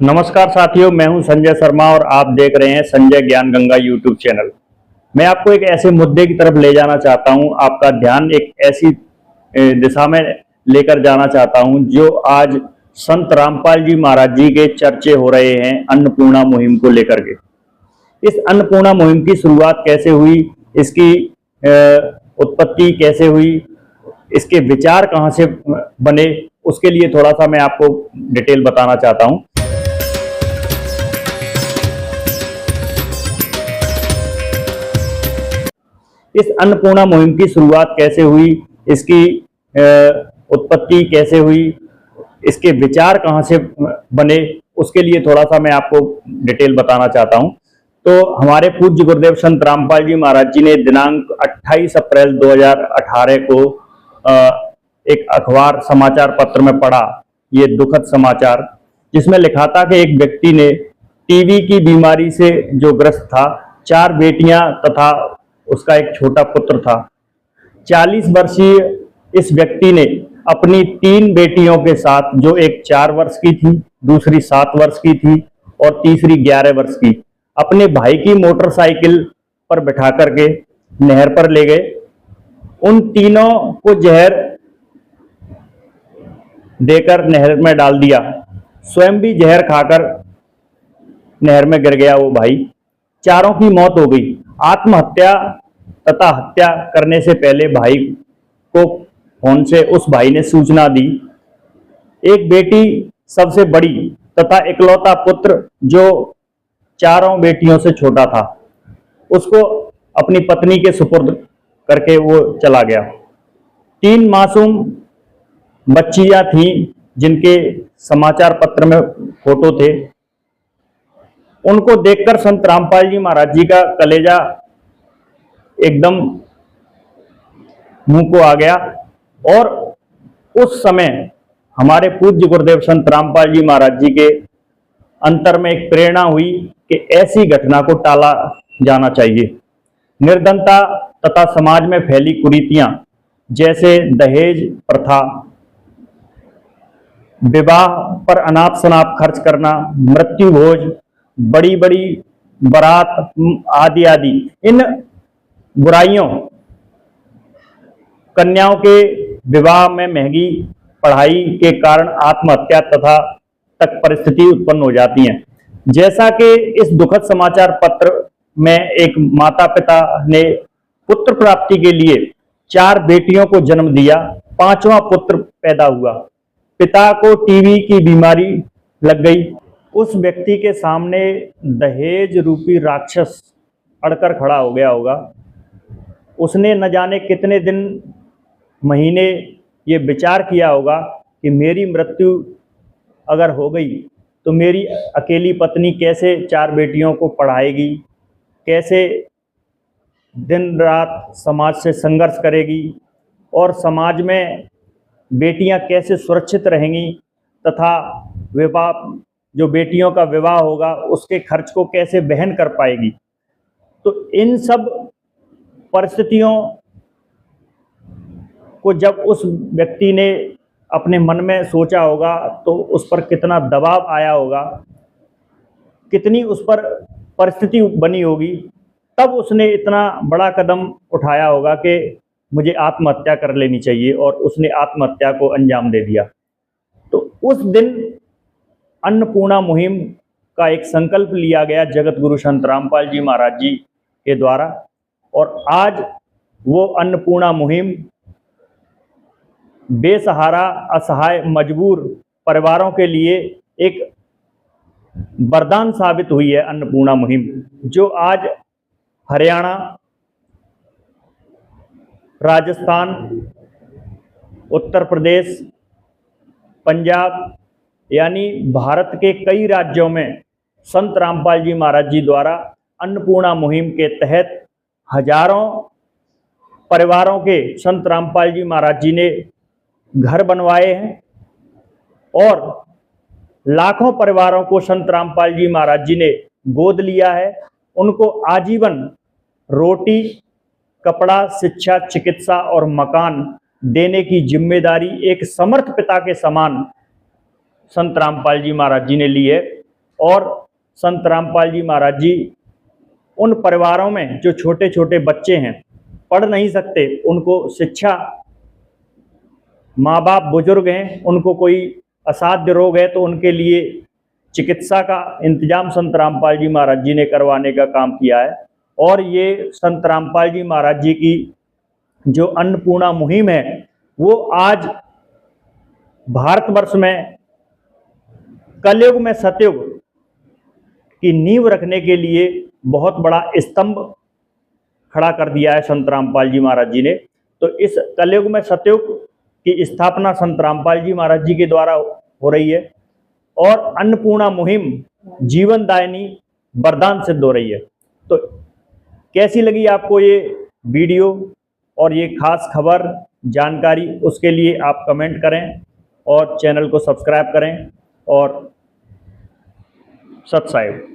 नमस्कार साथियों, मैं हूं संजय शर्मा और आप देख रहे हैं संजय ज्ञान गंगा यूट्यूब चैनल। मैं आपको एक ऐसे मुद्दे की तरफ ले जाना चाहता हूं, आपका ध्यान एक ऐसी दिशा में लेकर जाना चाहता हूं जो आज संत रामपाल जी महाराज जी के चर्चे हो रहे हैं अन्नपूर्णा मुहिम को लेकर के। इस अन्नपूर्णा मुहिम की शुरुआत कैसे हुई, इसकी उत्पत्ति कैसे हुई, इसके विचार कहाँ से बने, उसके लिए थोड़ा सा मैं आपको डिटेल बताना चाहता हूं। इस अन्नपूर्णा मुहिम की शुरुआत कैसे हुई, इसकी उत्पत्ति कैसे हुई, इसके विचार कहाँ से बने, उसके लिए थोड़ा सा मैं आपको डिटेल बताना चाहता हूं। तो हमारे पूज्य गुरुदेव संत रामपाल जी महाराज जी ने दिनांक 28 अप्रैल 2018 को एक अखबार समाचार पत्र में पढ़ा ये दुखद समाचार, जिसमें लिखा था कि एक व्यक्ति ने टीबी की बीमारी से जो ग्रस्त था, 4 बेटियां तथा उसका एक छोटा पुत्र था। 40 वर्षीय इस व्यक्ति ने अपनी 3 बेटियों के साथ, जो एक 4 वर्ष की थी, दूसरी 7 वर्ष की थी और तीसरी 11 वर्ष की, अपने भाई की मोटरसाइकिल पर बिठा करके नहर पर ले गए। उन तीनों को जहर देकर नहर में डाल दिया, स्वयं भी जहर खाकर नहर में गिर गया वो भाई। चारों की मौत हो गई। आत्महत्या तथा हत्या करने से पहले भाई को फोन से उस भाई ने सूचना दी। एक बेटी सबसे बड़ी तथा इकलौता पुत्र जो चारों बेटियों से छोटा था, उसको अपनी पत्नी के सुपुर्द करके वो चला गया। 3 मासूम बच्चियां थीं जिनके समाचार पत्र में फोटो थे। उनको देखकर संत रामपाल जी महाराज जी का कलेजा एकदम मुंह को आ गया और उस समय हमारे पूज्य गुरुदेव संत रामपाल जी महाराज जी के अंतर में एक प्रेरणा हुई कि ऐसी घटना को टाला जाना चाहिए। निर्धनता तथा समाज में फैली कुरीतियां जैसे दहेज प्रथा, विवाह पर अनाप शनाप खर्च करना, मृत्यु भोज, बड़ी बड़ी बारात आदि आदि, इन बुराइयों, कन्याओं के विवाह में महंगी पढ़ाई के कारण आत्महत्या तथा तक परिस्थिति उत्पन्न हो जाती हैं। जैसा कि इस दुखद समाचार पत्र में एक माता पिता ने पुत्र प्राप्ति के लिए 4 बेटियों को जन्म दिया, 5वां पुत्र पैदा हुआ, पिता को टीबी की बीमारी लग गई। उस व्यक्ति के सामने दहेज रूपी राक्षस अड़कर खड़ा हो गया होगा। उसने न जाने कितने दिन, महीने ये विचार किया होगा कि मेरी मृत्यु अगर हो गई तो मेरी अकेली पत्नी कैसे 4 बेटियों को पढ़ाएगी, कैसे दिन रात समाज से संघर्ष करेगी और समाज में बेटियां कैसे सुरक्षित रहेंगी तथा विवाह, जो बेटियों का विवाह होगा उसके खर्च को कैसे वहन कर पाएगी। तो इन सब परिस्थितियों को जब उस व्यक्ति ने अपने मन में सोचा होगा तो उस पर कितना दबाव आया होगा, कितनी उस पर परिस्थिति बनी होगी, तब उसने इतना बड़ा कदम उठाया होगा कि मुझे आत्महत्या कर लेनी चाहिए और उसने आत्महत्या को अंजाम दे दिया। तो उस दिन अन्नपूर्णा मुहिम का एक संकल्प लिया गया जगत गुरु संत रामपाल जी महाराज जी के द्वारा, और आज वो अन्नपूर्णा मुहिम बेसहारा, असहाय, मजबूर परिवारों के लिए एक वरदान साबित हुई है। अन्नपूर्णा मुहिम जो आज हरियाणा, राजस्थान, उत्तर प्रदेश, पंजाब, यानी भारत के कई राज्यों में संत रामपाल जी महाराज जी द्वारा अन्नपूर्णा मुहिम के तहत हजारों परिवारों के संत रामपाल जी महाराज जी ने घर बनवाए हैं और लाखों परिवारों को संत रामपाल जी महाराज जी ने गोद लिया है। उनको आजीवन रोटी, कपड़ा, शिक्षा, चिकित्सा और मकान देने की जिम्मेदारी एक समर्थ पिता के समान संत रामपाल जी महाराज जी ने ली है। और संत रामपाल जी महाराज जी उन परिवारों में जो छोटे छोटे बच्चे हैं, पढ़ नहीं सकते, उनको शिक्षा, माँ बाप बुजुर्ग हैं, उनको कोई असाध्य रोग है तो उनके लिए चिकित्सा का इंतजाम संत रामपाल जी महाराज जी ने करवाने का काम किया है। और ये संत रामपाल जी महाराज जी की जो अन्नपूर्णा मुहिम है वो आज भारतवर्ष में कलयुग में सतयुग की नींव रखने के लिए बहुत बड़ा स्तंभ खड़ा कर दिया है संत रामपाल जी महाराज जी ने। तो इस कलयुग में सतयुग की स्थापना संत रामपाल जी महाराज जी के द्वारा हो रही है और अन्नपूर्णा मुहिम जीवनदायिनी वरदान सिद्ध हो रही है। तो कैसी लगी आपको ये वीडियो और ये खास खबर जानकारी, उसके लिए आप कमेंट करें और चैनल को सब्सक्राइब करें और सत साहिब।